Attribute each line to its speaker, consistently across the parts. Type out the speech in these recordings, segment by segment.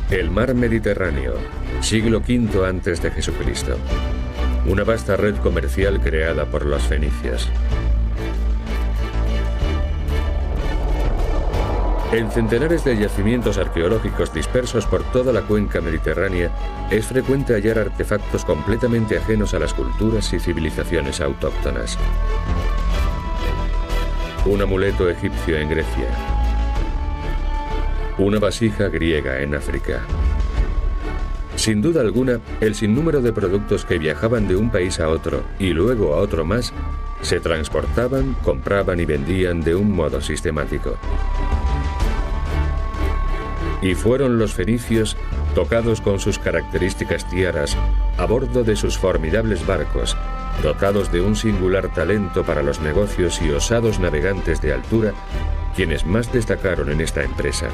Speaker 1: El mar Mediterráneo, siglo V antes de Jesucristo. Una vasta red comercial creada por los fenicios. En centenares de yacimientos arqueológicos dispersos por toda la cuenca mediterránea, es frecuente hallar artefactos completamente ajenos a las culturas y civilizaciones autóctonas. Un amuleto egipcio en Grecia. Una vasija griega en África. Sin duda alguna, el sinnúmero de productos que viajaban de un país a otro y luego a otro más, se transportaban, compraban y vendían de un modo sistemático. Y fueron los fenicios, tocados con sus características tiaras, a bordo de sus formidables barcos, dotados de un singular talento para los negocios y osados navegantes de altura, quienes más destacaron en esta empresa.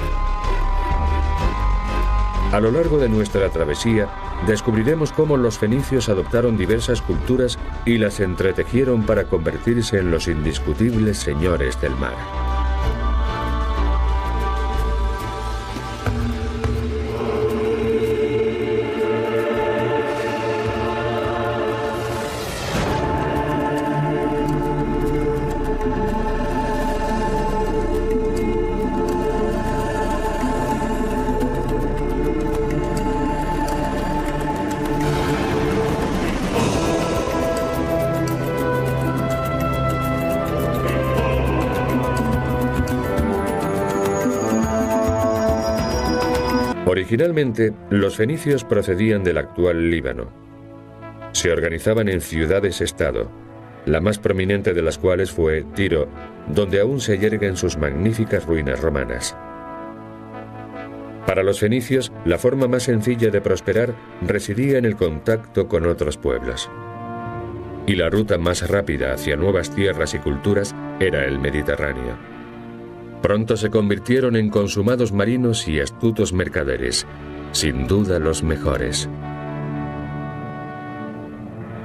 Speaker 1: A lo largo de nuestra travesía, descubriremos cómo los fenicios adoptaron diversas culturas y las entretejieron para convertirse en los indiscutibles señores del mar. Originalmente, los fenicios procedían del actual Líbano. Se organizaban en ciudades-estado, la más prominente de las cuales fue Tiro, donde aún se yerguen sus magníficas ruinas romanas. Para los fenicios, la forma más sencilla de prosperar residía en el contacto con otros pueblos. Y la ruta más rápida hacia nuevas tierras y culturas era el Mediterráneo. Pronto se convirtieron en consumados marinos y astutos mercaderes, sin duda los mejores.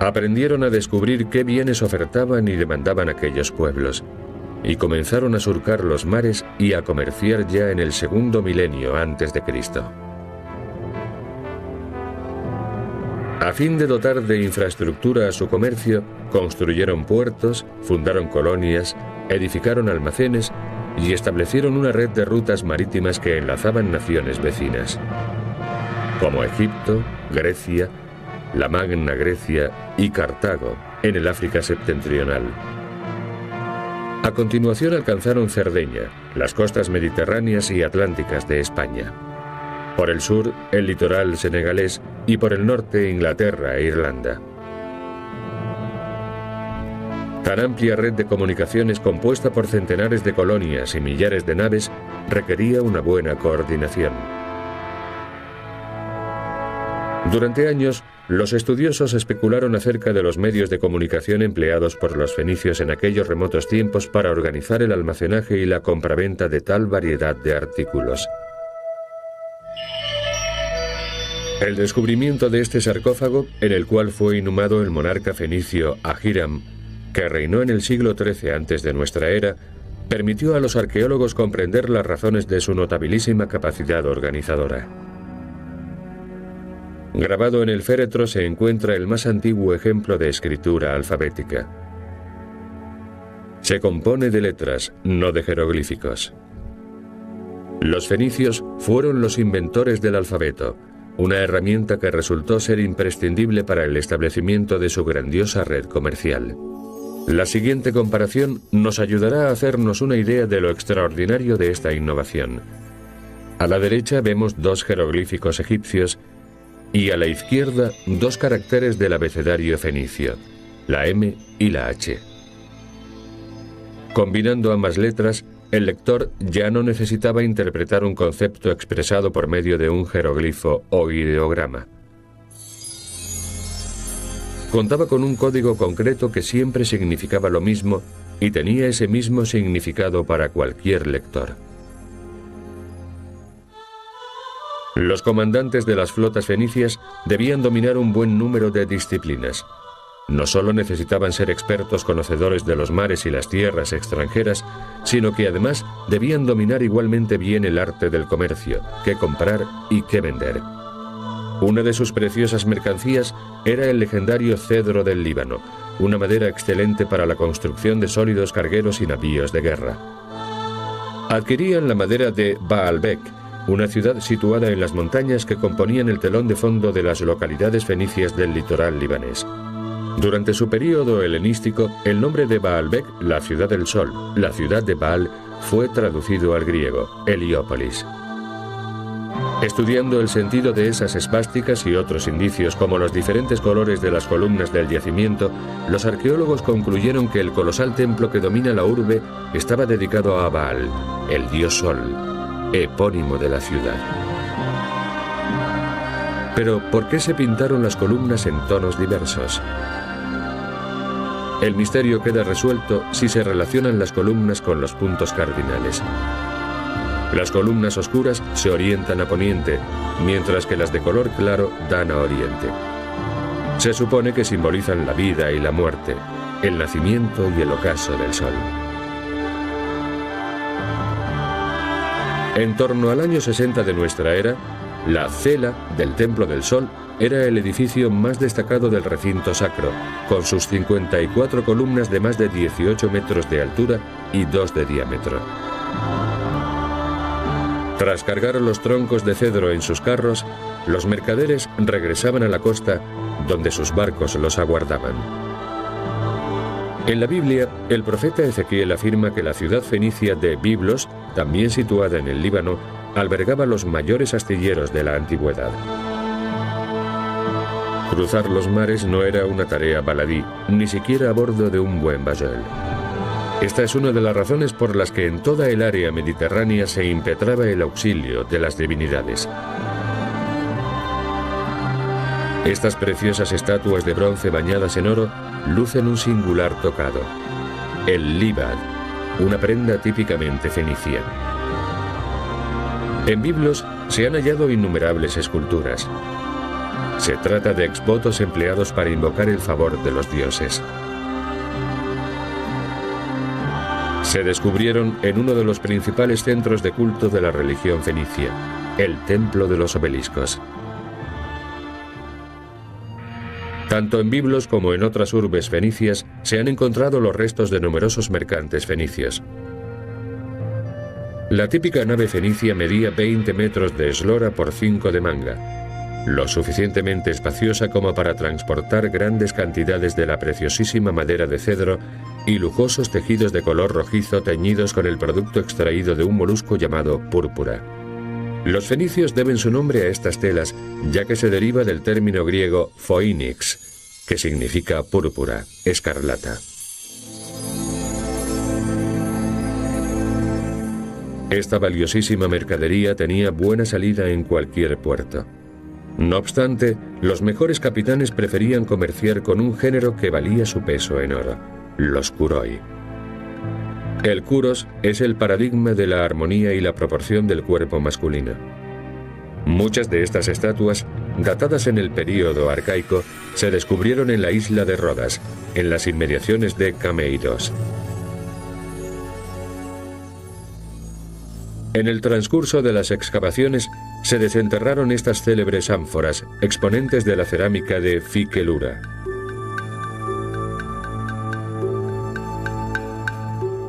Speaker 1: Aprendieron a descubrir qué bienes ofertaban y demandaban aquellos pueblos, y comenzaron a surcar los mares y a comerciar ya en el segundo milenio antes de Cristo. A fin de dotar de infraestructura a su comercio, construyeron puertos, fundaron colonias, edificaron almacenes y establecieron una red de rutas marítimas que enlazaban naciones vecinas, como Egipto, Grecia, la Magna Grecia y Cartago, en el África septentrional. A continuación alcanzaron Cerdeña, las costas mediterráneas y atlánticas de España. Por el sur, el litoral senegalés y por el norte, Inglaterra e Irlanda. Tan amplia red de comunicaciones compuesta por centenares de colonias y millares de naves requería una buena coordinación. Durante años, los estudiosos especularon acerca de los medios de comunicación empleados por los fenicios en aquellos remotos tiempos para organizar el almacenaje y la compraventa de tal variedad de artículos. El descubrimiento de este sarcófago, en el cual fue inhumado el monarca fenicio Ahiram, que reinó en el siglo XIII antes de nuestra era, permitió a los arqueólogos comprender las razones de su notabilísima capacidad organizadora. Grabado en el féretro se encuentra el más antiguo ejemplo de escritura alfabética. Se compone de letras, no de jeroglíficos. Los fenicios fueron los inventores del alfabeto, una herramienta que resultó ser imprescindible para el establecimiento de su grandiosa red comercial. La siguiente comparación nos ayudará a hacernos una idea de lo extraordinario de esta innovación. A la derecha vemos dos jeroglíficos egipcios y a la izquierda dos caracteres del abecedario fenicio, la M y la H. Combinando ambas letras, el lector ya no necesitaba interpretar un concepto expresado por medio de un jeroglifo o ideograma. Contaba con un código concreto que siempre significaba lo mismo y tenía ese mismo significado para cualquier lector. Los comandantes de las flotas fenicias debían dominar un buen número de disciplinas. no solo necesitaban ser expertos conocedores de los mares y las tierras extranjeras, sino que además debían dominar igualmente bien el arte del comercio, qué comprar y qué vender. Una de sus preciosas mercancías era el legendario cedro del Líbano, una madera excelente para la construcción de sólidos cargueros y navíos de guerra. Adquirían la madera de Baalbek, una ciudad situada en las montañas que componían el telón de fondo de las localidades fenicias del litoral libanés. Durante su período helenístico, el nombre de Baalbek, la ciudad del sol, la ciudad de Baal, fue traducido al griego, Heliópolis. Estudiando el sentido de esas esvásticas y otros indicios como los diferentes colores de las columnas del yacimiento, los arqueólogos concluyeron que el colosal templo que domina la urbe estaba dedicado a Baal, el dios sol, epónimo de la ciudad. Pero, ¿por qué se pintaron las columnas en tonos diversos? El misterio queda resuelto si se relacionan las columnas con los puntos cardinales. Las columnas oscuras se orientan a poniente, mientras que las de color claro dan a oriente. Se supone que simbolizan la vida y la muerte, el nacimiento y el ocaso del sol. En torno al año 60 de nuestra era, la cela del Templo del Sol era el edificio más destacado del recinto sacro, con sus 54 columnas de más de 18 metros de altura y 2 de diámetro. Tras cargar los troncos de cedro en sus carros, los mercaderes regresaban a la costa, donde sus barcos los aguardaban. En la Biblia, el profeta Ezequiel afirma que la ciudad fenicia de Biblos, también situada en el Líbano, albergaba los mayores astilleros de la antigüedad. Cruzar los mares no era una tarea baladí, ni siquiera a bordo de un buen bayeul. Esta es una de las razones por las que en toda el área mediterránea se impetraba el auxilio de las divinidades. Estas preciosas estatuas de bronce bañadas en oro lucen un singular tocado, el libad, una prenda típicamente fenicia. En Biblos se han hallado innumerables esculturas. Se trata de exvotos empleados para invocar el favor de los dioses. Se descubrieron en uno de los principales centros de culto de la religión fenicia, el Templo de los Obeliscos. Tanto en Biblos como en otras urbes fenicias se han encontrado los restos de numerosos mercantes fenicios. La típica nave fenicia medía 20 metros de eslora por 5 de manga, lo suficientemente espaciosa como para transportar grandes cantidades de la preciosísima madera de cedro y lujosos tejidos de color rojizo teñidos con el producto extraído de un molusco llamado púrpura. Los fenicios deben su nombre a estas telas, ya que se deriva del término griego phoenix, que significa púrpura, escarlata. Esta valiosísima mercadería tenía buena salida en cualquier puerto. No obstante, los mejores capitanes preferían comerciar con un género que valía su peso en oro, los kuroi. El kuros es el paradigma de la armonía y la proporción del cuerpo masculino. Muchas de estas estatuas, datadas en el período arcaico, se descubrieron en la isla de Rodas, en las inmediaciones de Cameidos. En el transcurso de las excavaciones se desenterraron estas célebres ánforas, exponentes de la cerámica de Fiquelura.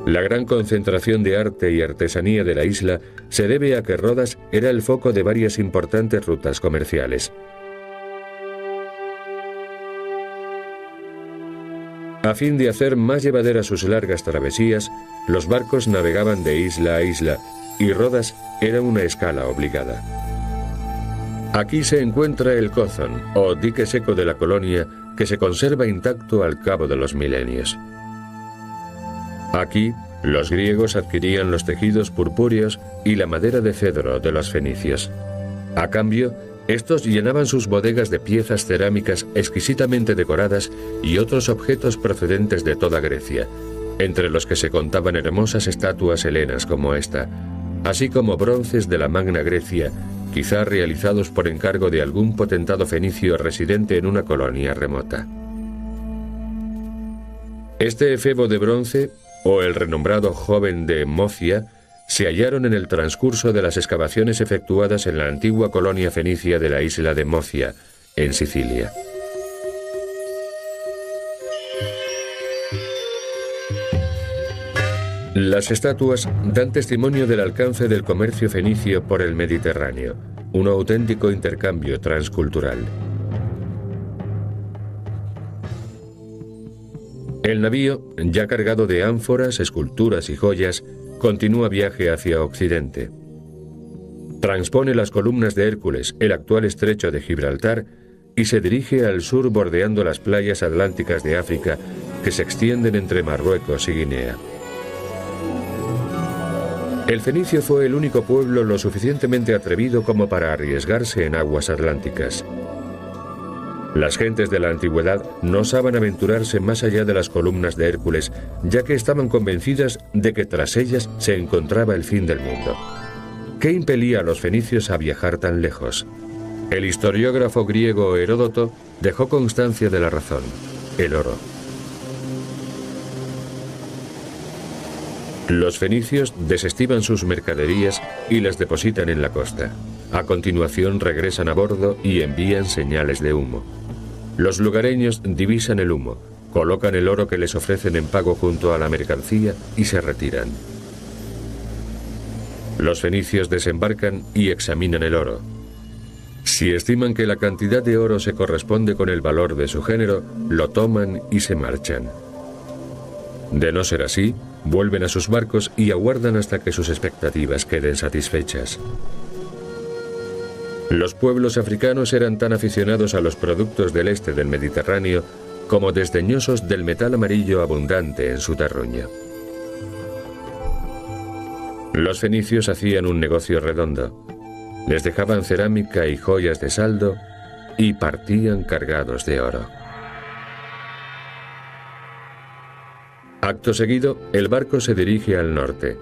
Speaker 1: La gran concentración de arte y artesanía de la isla se debe a que Rodas era el foco de varias importantes rutas comerciales. A fin de hacer más llevaderas sus largas travesías, los barcos navegaban de isla a isla, y Rodas era una escala obligada. Aquí se encuentra el Cózon, o dique seco de la colonia, que se conserva intacto al cabo de los milenios. Aquí, los griegos adquirían los tejidos purpúreos y la madera de cedro de los fenicios. A cambio, estos llenaban sus bodegas de piezas cerámicas exquisitamente decoradas y otros objetos procedentes de toda Grecia, entre los que se contaban hermosas estatuas helenas como esta, así como bronces de la Magna Grecia, quizá realizados por encargo de algún potentado fenicio residente en una colonia remota. Este efebo de bronce, o el renombrado joven de Mocia, se hallaron en el transcurso de las excavaciones efectuadas en la antigua colonia fenicia de la isla de Mocia, en Sicilia. Las estatuas dan testimonio del alcance del comercio fenicio por el Mediterráneo, un auténtico intercambio transcultural. El navío, ya cargado de ánforas, esculturas y joyas, continúa viaje hacia Occidente. Transpone las columnas de Hércules, el actual estrecho de Gibraltar, y se dirige al sur bordeando las playas atlánticas de África que se extienden entre Marruecos y Guinea. El fenicio fue el único pueblo lo suficientemente atrevido como para arriesgarse en aguas atlánticas. Las gentes de la antigüedad no osaban aventurarse más allá de las columnas de Hércules, ya que estaban convencidas de que tras ellas se encontraba el fin del mundo. ¿Qué impelía a los fenicios a viajar tan lejos? El historiógrafo griego Heródoto dejó constancia de la razón: el oro. Los fenicios desestiman sus mercaderías y las depositan en la costa. A continuación regresan a bordo y envían señales de humo. Los lugareños divisan el humo, colocan el oro que les ofrecen en pago junto a la mercancía y se retiran. Los fenicios desembarcan y examinan el oro. Si estiman que la cantidad de oro se corresponde con el valor de su género, lo toman y se marchan. De no ser así, vuelven a sus barcos y aguardan hasta que sus expectativas queden satisfechas. Los pueblos africanos eran tan aficionados a los productos del este del Mediterráneo como desdeñosos del metal amarillo abundante en su terruño. Los fenicios hacían un negocio redondo. Les dejaban cerámica y joyas de saldo y partían cargados de oro. Acto seguido, el barco se dirige al norte.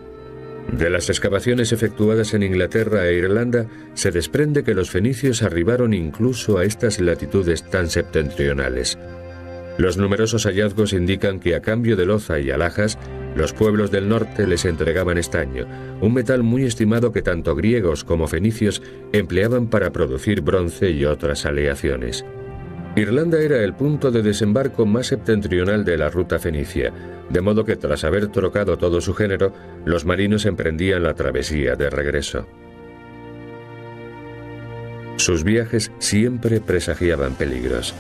Speaker 1: De las excavaciones efectuadas en Inglaterra e Irlanda, se desprende que los fenicios arribaron incluso a estas latitudes tan septentrionales. Los numerosos hallazgos indican que a cambio de loza y alhajas, los pueblos del norte les entregaban estaño, un metal muy estimado que tanto griegos como fenicios empleaban para producir bronce y otras aleaciones. Irlanda era el punto de desembarco más septentrional de la ruta fenicia, de modo que tras haber trocado todo su género, los marinos emprendían la travesía de regreso. Sus viajes siempre presagiaban peligros.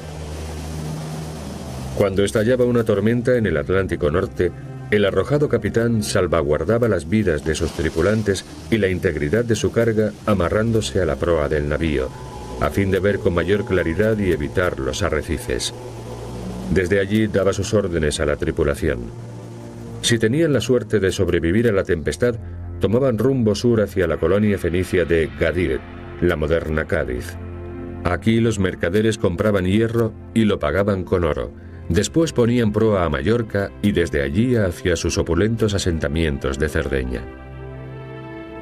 Speaker 1: Cuando estallaba una tormenta en el Atlántico Norte, el arrojado capitán salvaguardaba las vidas de sus tripulantes y la integridad de su carga amarrándose a la proa del navío, a fin de ver con mayor claridad y evitar los arrecifes. Desde allí daba sus órdenes a la tripulación. Si tenían la suerte de sobrevivir a la tempestad, tomaban rumbo sur hacia la colonia fenicia de Gadir, la moderna Cádiz. Aquí los mercaderes compraban hierro y lo pagaban con oro. Después ponían proa a Mallorca y desde allí hacia sus opulentos asentamientos de Cerdeña.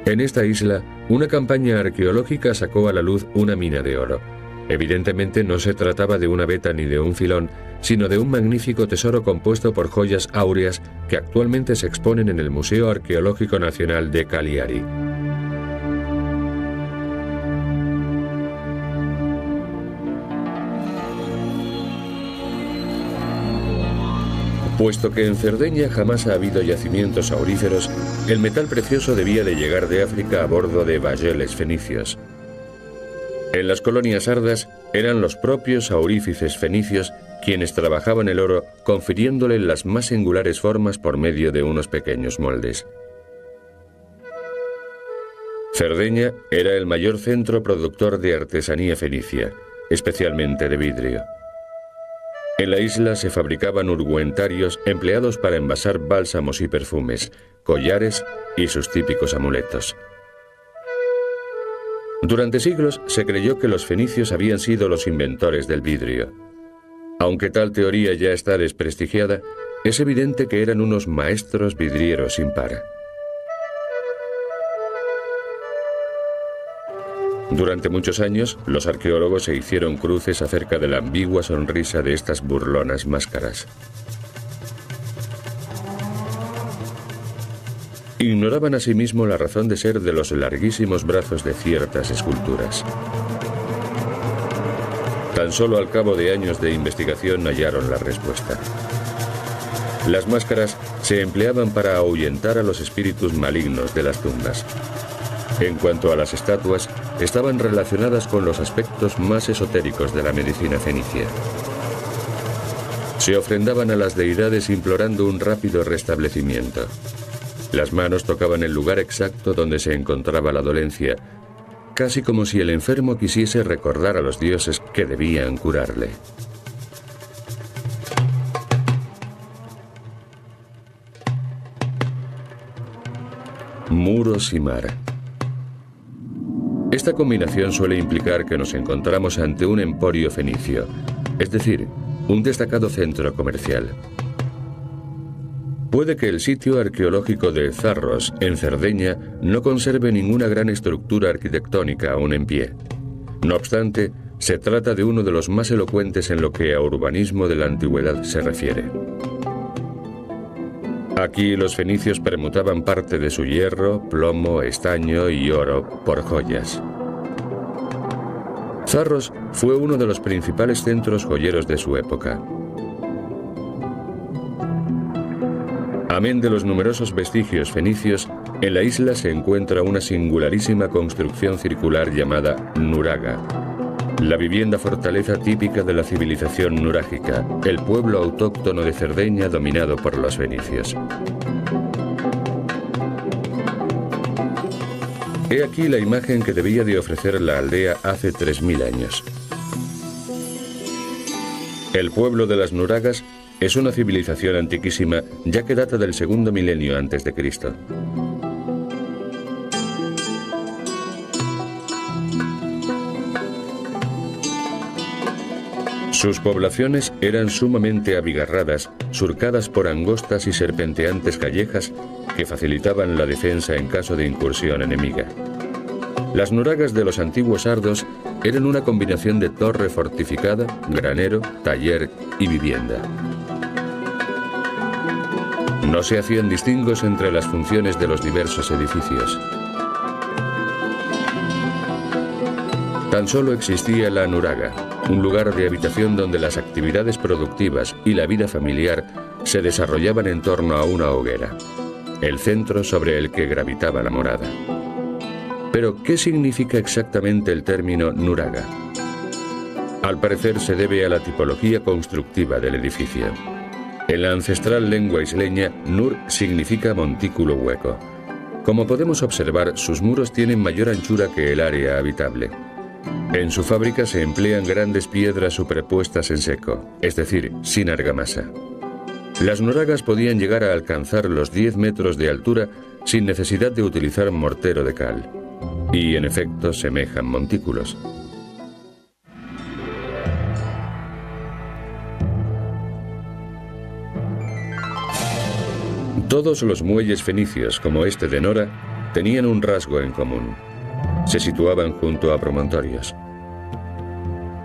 Speaker 1: En esta isla, una campaña arqueológica sacó a la luz una mina de oro. Evidentemente no se trataba de una veta ni de un filón, sino de un magnífico tesoro compuesto por joyas áureas que actualmente se exponen en el Museo Arqueológico Nacional de Cagliari. Puesto que en Cerdeña jamás ha habido yacimientos auríferos, el metal precioso debía de llegar de África a bordo de bayeles fenicios. En las colonias sardas eran los propios aurífices fenicios quienes trabajaban el oro, confiriéndole las más singulares formas por medio de unos pequeños moldes. Cerdeña era el mayor centro productor de artesanía fenicia, especialmente de vidrio. En la isla se fabricaban ungüentarios empleados para envasar bálsamos y perfumes, collares y sus típicos amuletos. Durante siglos se creyó que los fenicios habían sido los inventores del vidrio. Aunque tal teoría ya está desprestigiada, es evidente que eran unos maestros vidrieros sin par. Durante muchos años, los arqueólogos se hicieron cruces acerca de la ambigua sonrisa de estas burlonas máscaras. Ignoraban asimismo la razón de ser de los larguísimos brazos de ciertas esculturas. Tan solo al cabo de años de investigación hallaron la respuesta. Las máscaras se empleaban para ahuyentar a los espíritus malignos de las tumbas. En cuanto a las estatuas, estaban relacionadas con los aspectos más esotéricos de la medicina fenicia. Se ofrendaban a las deidades implorando un rápido restablecimiento. Las manos tocaban el lugar exacto donde se encontraba la dolencia, casi como si el enfermo quisiese recordar a los dioses que debían curarle. Muros y mar. Esta combinación suele implicar que nos encontramos ante un emporio fenicio, es decir, un destacado centro comercial. Puede que el sitio arqueológico de Zarros, en Cerdeña, no conserve ninguna gran estructura arquitectónica aún en pie. No obstante, se trata de uno de los más elocuentes en lo que a urbanismo de la antigüedad se refiere. Aquí los fenicios permutaban parte de su hierro, plomo, estaño y oro por joyas. Zarros fue uno de los principales centros joyeros de su época. Amén de los numerosos vestigios fenicios, en la isla se encuentra una singularísima construcción circular llamada nuraga, la vivienda fortaleza típica de la civilización nurágica, el pueblo autóctono de Cerdeña dominado por los fenicios. He aquí la imagen que debía de ofrecer la aldea hace 3000 años. El pueblo de las nuragas es una civilización antiquísima, ya que data del segundo milenio antes de Cristo. Sus poblaciones eran sumamente abigarradas, surcadas por angostas y serpenteantes callejas que facilitaban la defensa en caso de incursión enemiga. Las nuragas de los antiguos ardos eran una combinación de torre fortificada, granero, taller y vivienda. No se hacían distingos entre las funciones de los diversos edificios. Tan solo existía la nuraga, un lugar de habitación donde las actividades productivas y la vida familiar se desarrollaban en torno a una hoguera, el centro sobre el que gravitaba la morada. Pero, ¿qué significa exactamente el término nuraga? Al parecer se debe a la tipología constructiva del edificio. En la ancestral lengua isleña, nur significa montículo hueco. Como podemos observar, sus muros tienen mayor anchura que el área habitable. En su fábrica se emplean grandes piedras superpuestas en seco, es decir, sin argamasa. Las nuragas podían llegar a alcanzar los 10 metros de altura sin necesidad de utilizar mortero de cal. Y en efecto semejan montículos. Todos los muelles fenicios, como este de Nora, tenían un rasgo en común. Se situaban junto a promontorios.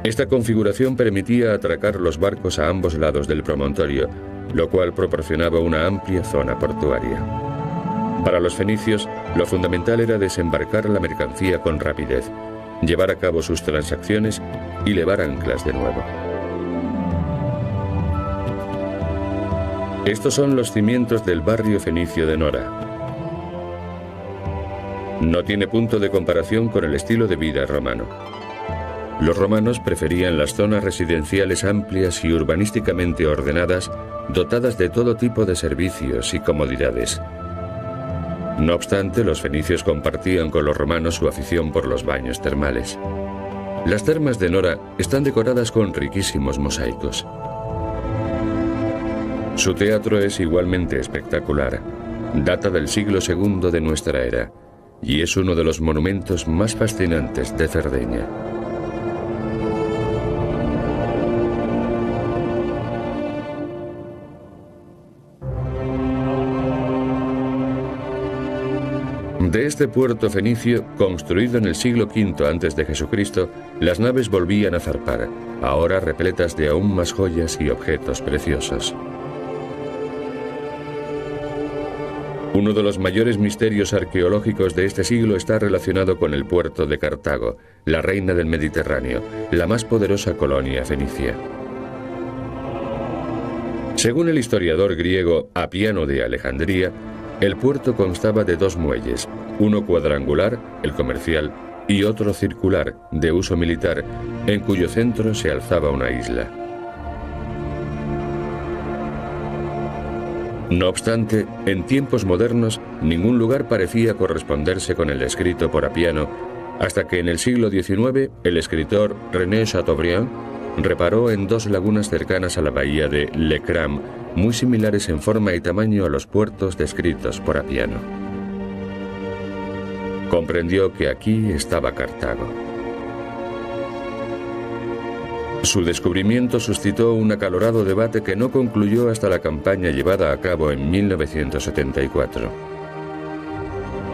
Speaker 1: Esta configuración permitía atracar los barcos a ambos lados del promontorio, lo cual proporcionaba una amplia zona portuaria. Para los fenicios, lo fundamental era desembarcar la mercancía con rapidez, llevar a cabo sus transacciones y levar anclas de nuevo. Estos son los cimientos del barrio fenicio de Nora. No tiene punto de comparación con el estilo de vida romano. Los romanos preferían las zonas residenciales amplias y urbanísticamente ordenadas, dotadas de todo tipo de servicios y comodidades. No obstante, los fenicios compartían con los romanos su afición por los baños termales. Las termas de Nora están decoradas con riquísimos mosaicos. Su teatro es igualmente espectacular. Data del siglo II de nuestra era y es uno de los monumentos más fascinantes de Cerdeña. De este puerto fenicio, construido en el siglo V antes de Jesucristo, las naves volvían a zarpar, ahora repletas de aún más joyas y objetos preciosos. Uno de los mayores misterios arqueológicos de este siglo está relacionado con el puerto de Cartago, la reina del Mediterráneo, la más poderosa colonia fenicia. Según el historiador griego Apiano de Alejandría, el puerto constaba de dos muelles, uno cuadrangular, el comercial, y otro circular, de uso militar, en cuyo centro se alzaba una isla. No obstante, en tiempos modernos, ningún lugar parecía corresponderse con el descrito por Apiano, hasta que en el siglo XIX el escritor René Chateaubriand reparó en dos lagunas cercanas a la bahía de Le Cram, muy similares en forma y tamaño a los puertos descritos por Apiano. Comprendió que aquí estaba Cartago. Su descubrimiento suscitó un acalorado debate que no concluyó hasta la campaña llevada a cabo en 1974.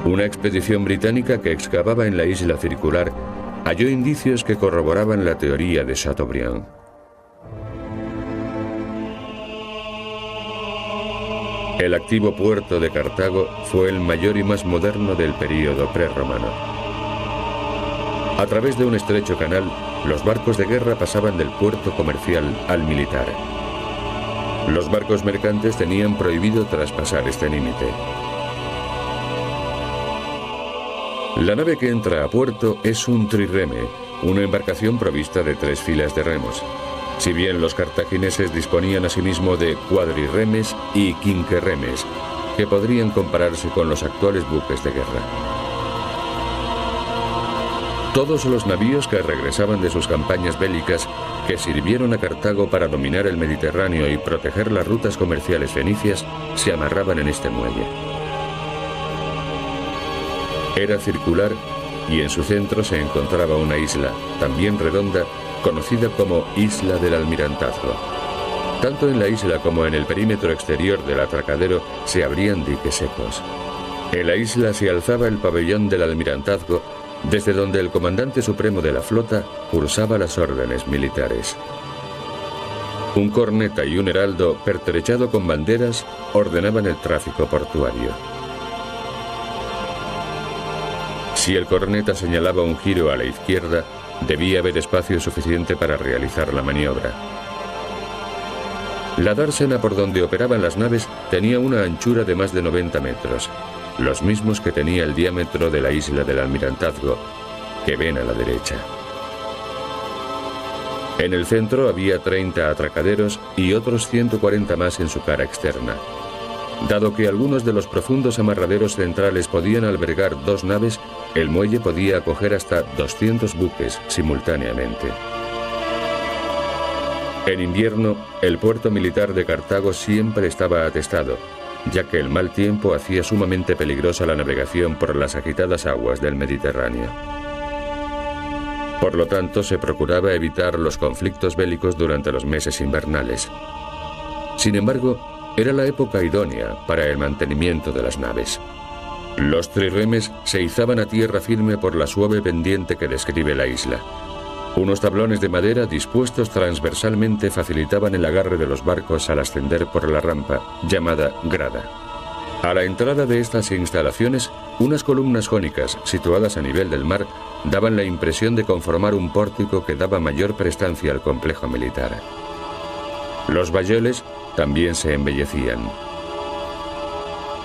Speaker 1: Una expedición británica que excavaba en la isla circular halló indicios que corroboraban la teoría de Chateaubriand. El activo puerto de Cartago fue el mayor y más moderno del período prerromano. A través de un estrecho canal, los barcos de guerra pasaban del puerto comercial al militar. Los barcos mercantes tenían prohibido traspasar este límite. La nave que entra a puerto es un trireme, una embarcación provista de 3 filas de remos. Si bien los cartagineses disponían asimismo de cuadrirremes y quinquerremes, que podrían compararse con los actuales buques de guerra. Todos los navíos que regresaban de sus campañas bélicas, que sirvieron a Cartago para dominar el Mediterráneo y proteger las rutas comerciales fenicias, se amarraban en este muelle. Era circular y en su centro se encontraba una isla, también redonda, conocida como Isla del Almirantazgo. Tanto en la isla como en el perímetro exterior del atracadero se abrían diques secos. En la isla se alzaba el pabellón del Almirantazgo, desde donde el comandante supremo de la flota cursaba las órdenes militares. Un corneta y un heraldo pertrechado con banderas ordenaban el tráfico portuario. Si el corneta señalaba un giro a la izquierda, debía haber espacio suficiente para realizar la maniobra. La dársena por donde operaban las naves tenía una anchura de más de 90 metros, los mismos que tenía el diámetro de la isla del Almirantazgo, que ven a la derecha. En el centro había 30 atracaderos y otros 140 más en su cara externa. Dado que algunos de los profundos amarraderos centrales podían albergar 2 naves, el muelle podía acoger hasta 200 buques simultáneamente. En invierno, el puerto militar de Cartago siempre estaba atestado, ya que el mal tiempo hacía sumamente peligrosa la navegación por las agitadas aguas del Mediterráneo. Por lo tanto, se procuraba evitar los conflictos bélicos durante los meses invernales. Sin embargo, era la época idónea para el mantenimiento de las naves. Los trirremes se izaban a tierra firme por la suave pendiente que describe la isla. Unos tablones de madera dispuestos transversalmente facilitaban el agarre de los barcos al ascender por la rampa, llamada grada. A la entrada de estas instalaciones, unas columnas jónicas, situadas a nivel del mar, daban la impresión de conformar un pórtico que daba mayor prestancia al complejo militar. Los bayoles también se embellecían.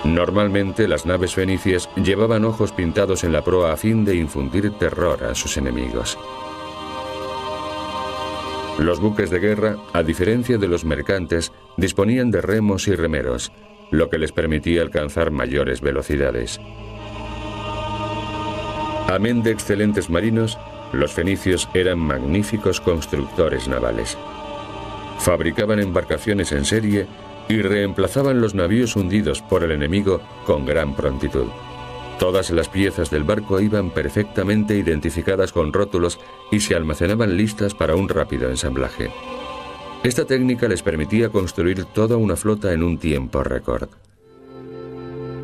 Speaker 1: Normalmente las naves fenicias llevaban ojos pintados en la proa a fin de infundir terror a sus enemigos. Los buques de guerra, a diferencia de los mercantes, disponían de remos y remeros, lo que les permitía alcanzar mayores velocidades. Amén de excelentes marinos, los fenicios eran magníficos constructores navales. Fabricaban embarcaciones en serie y reemplazaban los navíos hundidos por el enemigo con gran prontitud. Todas las piezas del barco iban perfectamente identificadas con rótulos y se almacenaban listas para un rápido ensamblaje. Esta técnica les permitía construir toda una flota en un tiempo récord.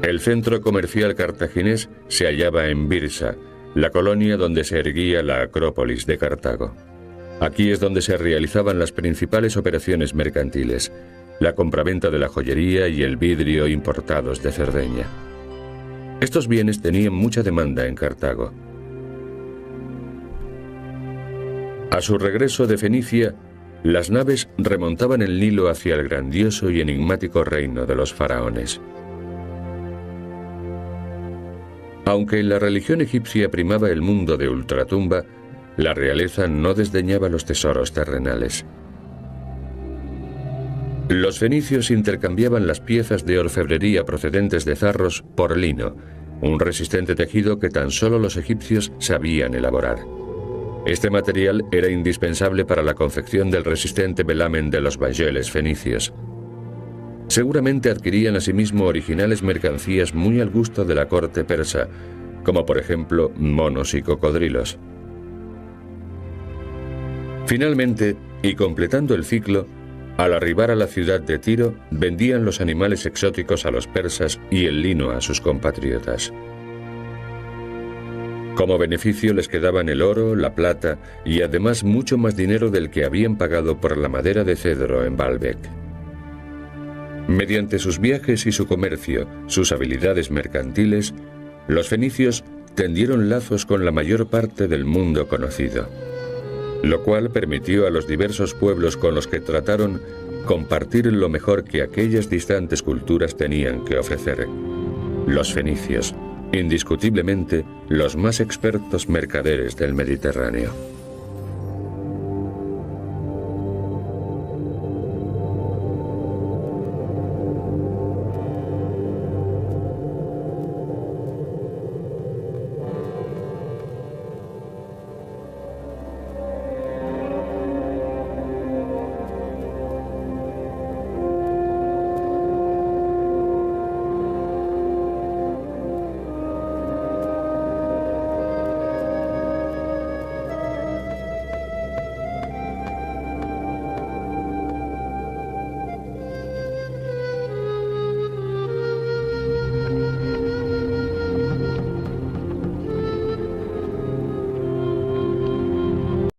Speaker 1: El centro comercial cartaginés se hallaba en Byrsa, la colonia donde se erguía la Acrópolis de Cartago. Aquí es donde se realizaban las principales operaciones mercantiles. la compraventa de la joyería y el vidrio importados de Cerdeña. Estos bienes tenían mucha demanda en Cartago. A su regreso de Fenicia, las naves remontaban el Nilo hacia el grandioso y enigmático reino de los faraones. Aunque en la religión egipcia primaba el mundo de ultratumba, la realeza no desdeñaba los tesoros terrenales. Los fenicios intercambiaban las piezas de orfebrería procedentes de zarros por lino, un resistente tejido que tan solo los egipcios sabían elaborar. Este material era indispensable para la confección del resistente velamen de los bayeles fenicios. Seguramente adquirían asimismo originales mercancías muy al gusto de la corte persa, como por ejemplo monos y cocodrilos. Finalmente, y completando el ciclo, al arribar a la ciudad de Tiro, vendían los animales exóticos a los persas y el lino a sus compatriotas. Como beneficio les quedaban el oro, la plata y además mucho más dinero del que habían pagado por la madera de cedro en Baalbek. Mediante sus viajes y su comercio, sus habilidades mercantiles, los fenicios tendieron lazos con la mayor parte del mundo conocido, lo cual permitió a los diversos pueblos con los que trataron compartir lo mejor que aquellas distantes culturas tenían que ofrecer. Los fenicios, indiscutiblemente los más expertos mercaderes del Mediterráneo.